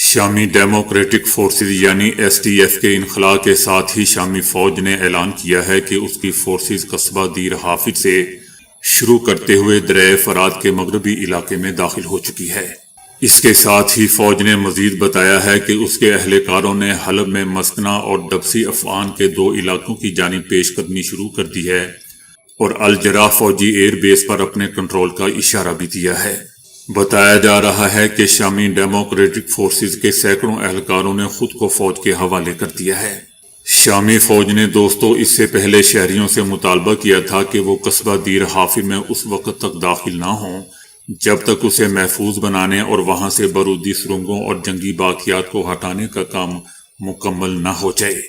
شامی democratic forces یعنی S D F کے انخلاء کے ساتھ ہی شامی فوج نے اعلان کیا ہے کہ اس کی فورسز قصبہ دیر حافظ سے شروع کرتے ہوئے دریائے فرات کے مغربی علاقے میں داخل ہو چکی ہے۔ اس کے ساتھ ہی فوج نے مزید بتایا ہے کہ اس کے اہلکاروں نے حلب میں مسکنہ اور دبسی افغان کے 2 علاقوں کی جانب پیش قدمی شروع کر دی ہے اور الجراح فوجی ایئر بیس پر اپنے کنٹرول کا اشارہ بھی دیا ہے۔ بتایا جا رہا ہے کہ شامی ڈیموکریٹک فورسز کے سینکڑوں اہلکاروں نے خود کو فوج کے حوالے کر دیا ہے۔ شامی فوج نے اس سے پہلے شہریوں سے مطالبہ کیا تھا کہ وہ قصبہ دیر حافظ میں اس وقت تک داخل نہ ہوں جب تک اسے محفوظ بنانے اور وہاں سے بارودی سرنگوں اور جنگی باقیات کو ہٹانے کا کام مکمل نہ ہو جائے۔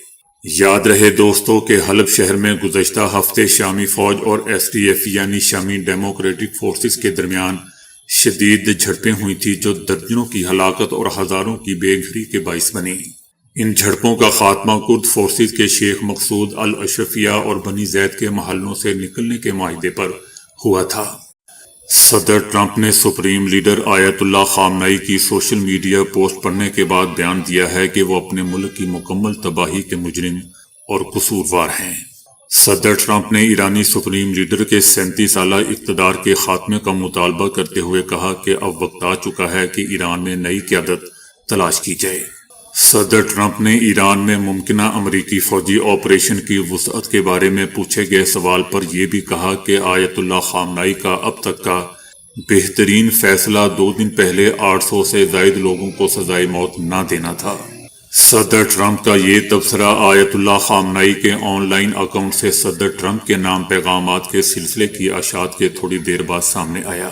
یاد رہے دوستو کہ حلب شہر میں گزشتہ ہفتے شامی فوج اور ایس ڈی ایف یعنی شامی ڈیموکریٹک فورسز کے درمیان شدید جھڑپیں ہوئی تھی جو درجنوں کی ہلاکت اور ہزاروں کی بے گھری کے باعث بنی۔ ان جھڑپوں کا خاتمہ کرد فورسز کے شیخ مقصود الاشرفیہ اور بنی زید کے محلوں سے نکلنے کے معاہدے پر ہوا تھا۔ صدر ٹرمپ نے سپریم لیڈر آیت اللہ خامنئی کی سوشل میڈیا پوسٹ پڑھنے کے بعد بیان دیا ہے کہ وہ اپنے ملک کی مکمل تباہی کے مجرم اور قصوروار ہیں۔ صدر ٹرمپ نے ایرانی سپریم لیڈر کے 37 سالہ اقتدار کے خاتمے کا مطالبہ کرتے ہوئے کہا کہ اب وقت آ چکا ہے کہ ایران میں نئی قیادت تلاش کی جائے۔ صدر ٹرمپ نے ایران میں ممکنہ امریکی فوجی آپریشن کی وسعت کے بارے میں پوچھے گئے سوال پر یہ بھی کہا کہ آیت اللہ خامنئی کا اب تک کا بہترین فیصلہ 2 دن پہلے 800 سے زائد لوگوں کو سزائے موت نہ دینا تھا۔ صدر ٹرمپ کا یہ تبصرہ آیت اللہ خامنئی کے آن لائن اکاؤنٹ سے صدر ٹرمپ کے نام پیغامات کے سلسلے کی اشاعت کے تھوڑی دیر بعد سامنے آیا،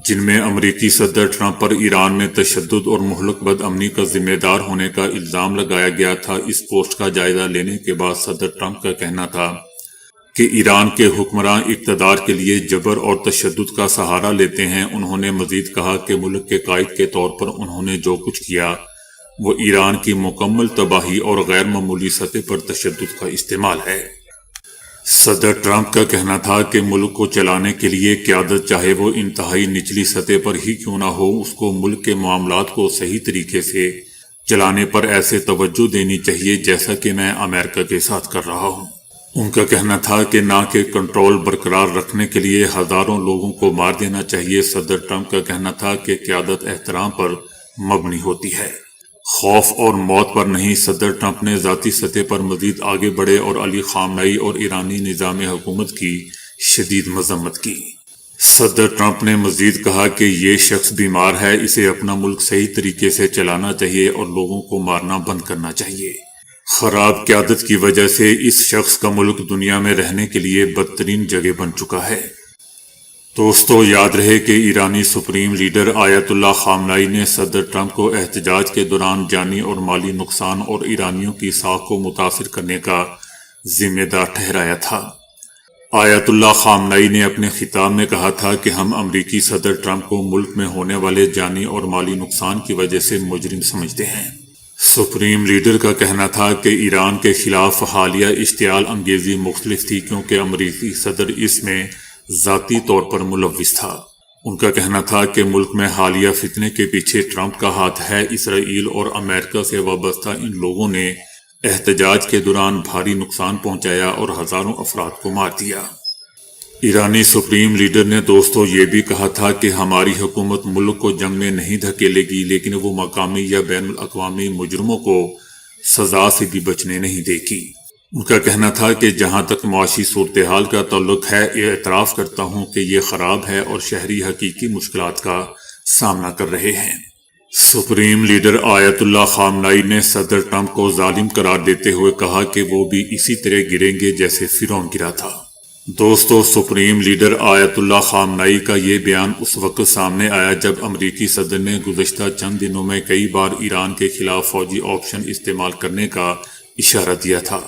جن میں امریکی صدر ٹرمپ پر ایران میں تشدد اور مہلک بد امنی کا ذمہ دار ہونے کا الزام لگایا گیا تھا۔ اس پوسٹ کا جائزہ لینے کے بعد صدر ٹرمپ کا کہنا تھا کہ ایران کے حکمراں اقتدار کے لیے جبر اور تشدد کا سہارا لیتے ہیں۔ انہوں نے مزید کہا کہ ملک کے قائد کے طور پر انہوں نے جو کچھ کیا وہ ایران کی مکمل تباہی اور غیر معمولی سطح پر تشدد کا استعمال ہے۔ صدر ٹرمپ کا کہنا تھا کہ ملک کو چلانے کے لیے قیادت چاہے وہ انتہائی نچلی سطح پر ہی کیوں نہ ہو، اس کو ملک کے معاملات کو صحیح طریقے سے چلانے پر ایسے توجہ دینی چاہیے جیسا کہ میں امریکہ کے ساتھ کر رہا ہوں۔ ان کا کہنا تھا کہ نہ کہ کنٹرول برقرار رکھنے کے لیے ہزاروں لوگوں کو مار دینا چاہیے۔ صدر ٹرمپ کا کہنا تھا کہ قیادت احترام پر مبنی ہوتی ہے، خوف اور موت پر نہیں۔ صدر ٹرمپ نے ذاتی سطح پر مزید آگے بڑھے اور علی خامنئی اور ایرانی نظام حکومت کی شدید مذمت کی۔ صدر ٹرمپ نے مزید کہا کہ یہ شخص بیمار ہے، اسے اپنا ملک صحیح طریقے سے چلانا چاہیے اور لوگوں کو مارنا بند کرنا چاہیے۔ خراب قیادت کی وجہ سے اس شخص کا ملک دنیا میں رہنے کے لیے بدترین جگہ بن چکا ہے۔ دوستو یاد رہے کہ ایرانی سپریم لیڈر آیت اللہ خامنئی نے صدر ٹرمپ کو احتجاج کے دوران جانی اور مالی نقصان اور ایرانیوں کی ساکھ کو متاثر کرنے کا ذمہ دار ٹھہرایا تھا۔ آیت اللہ خامنئی نے اپنے خطاب میں کہا تھا کہ ہم امریکی صدر ٹرمپ کو ملک میں ہونے والے جانی اور مالی نقصان کی وجہ سے مجرم سمجھتے ہیں۔ سپریم لیڈر کا کہنا تھا کہ ایران کے خلاف حالیہ اشتعال انگیزی مختلف تھی کیونکہ امریکی صدر اس میں ذاتی طور پر ملوث تھا۔ ان کا کہنا تھا کہ ملک میں حالیہ فتنے کے پیچھے ٹرمپ کا ہاتھ ہے۔ اسرائیل اور امریکہ سے وابستہ ان لوگوں نے احتجاج کے دوران بھاری نقصان پہنچایا اور ہزاروں افراد کو مار دیا۔ ایرانی سپریم لیڈر نے یہ بھی کہا تھا کہ ہماری حکومت ملک کو جنگ میں نہیں دھکیلے گی، لیکن وہ مقامی یا بین الاقوامی مجرموں کو سزا سے بھی بچنے نہیں دے گی۔ ان کا کہنا تھا کہ جہاں تک معاشی صورتحال کا تعلق ہے، اعتراف کرتا ہوں کہ یہ خراب ہے اور شہری حقیقی مشکلات کا سامنا کر رہے ہیں۔ سپریم لیڈر آیت اللہ خامنئی نے صدر ٹرمپ کو ظالم قرار دیتے ہوئے کہا کہ وہ بھی اسی طرح گریں گے جیسے فرعون گرا تھا۔ سپریم لیڈر آیت اللہ خامنئی کا یہ بیان اس وقت سامنے آیا جب امریکی صدر نے گزشتہ چند دنوں میں کئی بار ایران کے خلاف فوجی آپشن استعمال کرنے کا اشارہ دیا تھا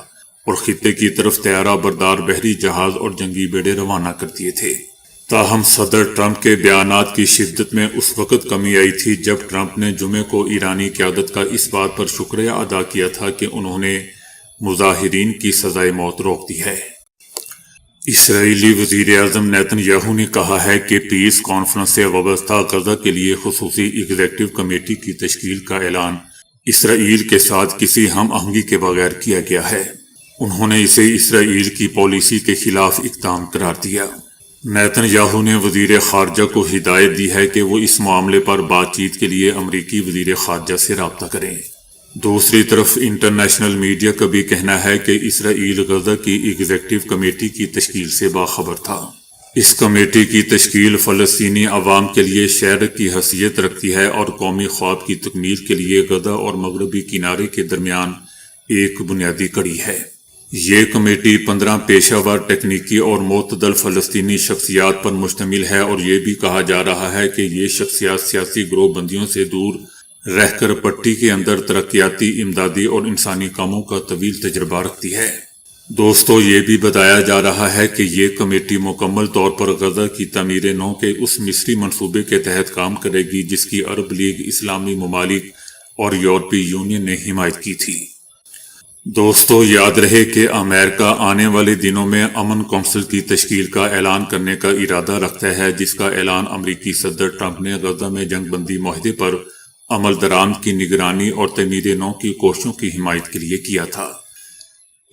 اور خطے کی طرف طیارہ بردار بحری جہاز اور جنگی بیڑے روانہ کر دیے تھے۔ تاہم صدر ٹرمپ کے بیانات کی شدت میں اس وقت کمی آئی تھی جب ٹرمپ نے جمعے کو ایرانی قیادت کا اس بات پر شکریہ ادا کیا تھا کہ انہوں نے مظاہرین کی سزائے موت روک دی ہے۔ اسرائیلی وزیر اعظم نیتن یاہو نے کہا ہے کہ پیس کانفرنس سے وابستہ غزہ کے لیے خصوصی ایگزیکٹو کمیٹی کی تشکیل کا اعلان اسرائیل کے ساتھ کسی ہم آہنگی کے بغیر کیا گیا ہے۔ انہوں نے اسے اسرائیل کی پالیسی کے خلاف اقدام قرار دیا۔ نیتن یاہو نے وزیر خارجہ کو ہدایت دی ہے کہ وہ اس معاملے پر بات چیت کے لیے امریکی وزیر خارجہ سے رابطہ کریں۔ دوسری طرف انٹرنیشنل میڈیا کا بھی کہنا ہے کہ اسرائیل غزہ کی ایگزیکٹو کمیٹی کی تشکیل سے باخبر تھا۔ اس کمیٹی کی تشکیل فلسطینی عوام کے لیے شہر کی حیثیت رکھتی ہے اور قومی خواب کی تکمیل کے لیے غزہ اور مغربی کنارے کے درمیان ایک بنیادی کڑی ہے۔ یہ کمیٹی 15 پیشہ ور تکنیکی اور معتدل فلسطینی شخصیات پر مشتمل ہے، اور یہ بھی کہا جا رہا ہے کہ یہ شخصیات سیاسی گروہ بندیوں سے دور رہ کر پٹی کے اندر ترقیاتی، امدادی اور انسانی کاموں کا طویل تجربہ رکھتی ہے۔ دوستو، یہ بھی بتایا جا رہا ہے کہ یہ کمیٹی مکمل طور پر غزہ کی تعمیر نو کے اس مصری منصوبے کے تحت کام کرے گی جس کی عرب لیگ، اسلامی ممالک اور یورپی یونین نے حمایت کی تھی۔ دوستو، یاد رہے کہ امریکہ آنے والے دنوں میں امن کونسل کی تشکیل کا اعلان کرنے کا ارادہ رکھتا ہے، جس کا اعلان امریکی صدر ٹرمپ نے غزہ میں جنگ بندی معاہدے پر عمل درآمد کی نگرانی اور تعمیر نو کی کوششوں کی حمایت کے لیے کیا تھا۔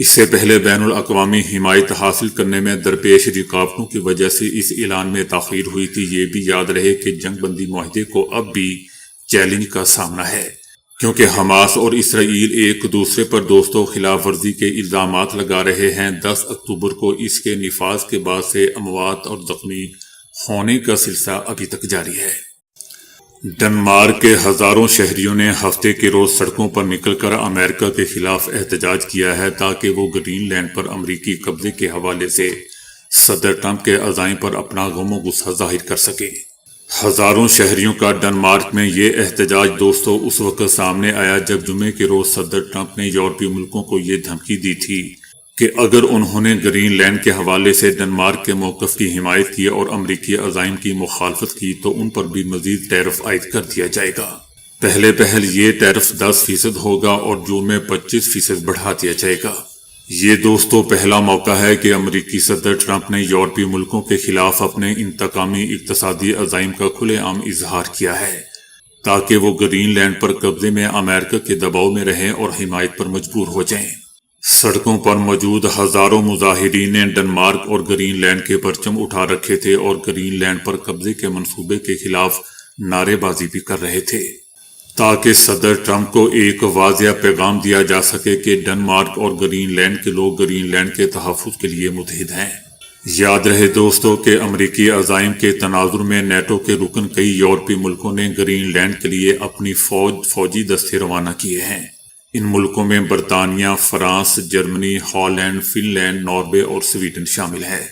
اس سے پہلے بین الاقوامی حمایت حاصل کرنے میں درپیش رکاوٹوں کی وجہ سے اس اعلان میں تاخیر ہوئی تھی۔ یہ بھی یاد رہے کہ جنگ بندی معاہدے کو اب بھی چیلنج کا سامنا ہے، کیونکہ حماس اور اسرائیل ایک دوسرے پر دوستوں خلاف ورزی کے الزامات لگا رہے ہیں۔ 10 اکتوبر کو اس کے نفاذ کے بعد سے اموات اور زخمی ہونے کا سلسلہ ابھی تک جاری ہے۔ ڈنمارک کے ہزاروں شہریوں نے ہفتے کے روز سڑکوں پر نکل کر امریکہ کے خلاف احتجاج کیا ہے تاکہ وہ گرین لینڈ پر امریکی قبضے کے حوالے سے صدر ٹرمپ کے عزائم پر اپنا غم و غصہ ظاہر کر سکے۔ ہزاروں شہریوں کا ڈنمارک میں یہ احتجاج دوستو اس وقت سامنے آیا جب جمعے کے روز صدر ٹرمپ نے یورپی ملکوں کو یہ دھمکی دی تھی کہ اگر انہوں نے گرین لینڈ کے حوالے سے ڈنمارک کے موقف کی حمایت کی اور امریکی عزائم کی مخالفت کی تو ان پر بھی مزید ٹیرف عائد کر دیا جائے گا۔ پہل یہ ٹیرف 10% ہوگا اور جون میں 25% بڑھا دیا جائے گا۔ یہ دوستو پہلا موقع ہے کہ امریکی صدر ٹرمپ نے یورپی ملکوں کے خلاف اپنے انتقامی اقتصادی عزائم کا کھلے عام اظہار کیا ہے تاکہ وہ گرین لینڈ پر قبضے میں امریکہ کے دباؤ میں رہیں اور حمایت پر مجبور ہو جائیں۔ سڑکوں پر موجود ہزاروں مظاہرین نے ڈنمارک اور گرین لینڈ کے پرچم اٹھا رکھے تھے اور گرین لینڈ پر قبضے کے منصوبے کے خلاف نعرے بازی بھی کر رہے تھے تاکہ صدر ٹرمپ کو ایک واضح پیغام دیا جا سکے کہ ڈنمارک اور گرین لینڈ کے لوگ گرین لینڈ کے تحفظ کے لیے متحد ہیں۔ یاد رہے دوستو کہ امریکی عزائم کے تناظر میں نیٹو کے رکن کئی یورپی ملکوں نے گرین لینڈ کے لیے اپنی فوجی دستے روانہ کیے ہیں۔ ان ملکوں میں برطانیہ، France, Germany, Holland, Finland, Norway اور سویڈن شامل ہے۔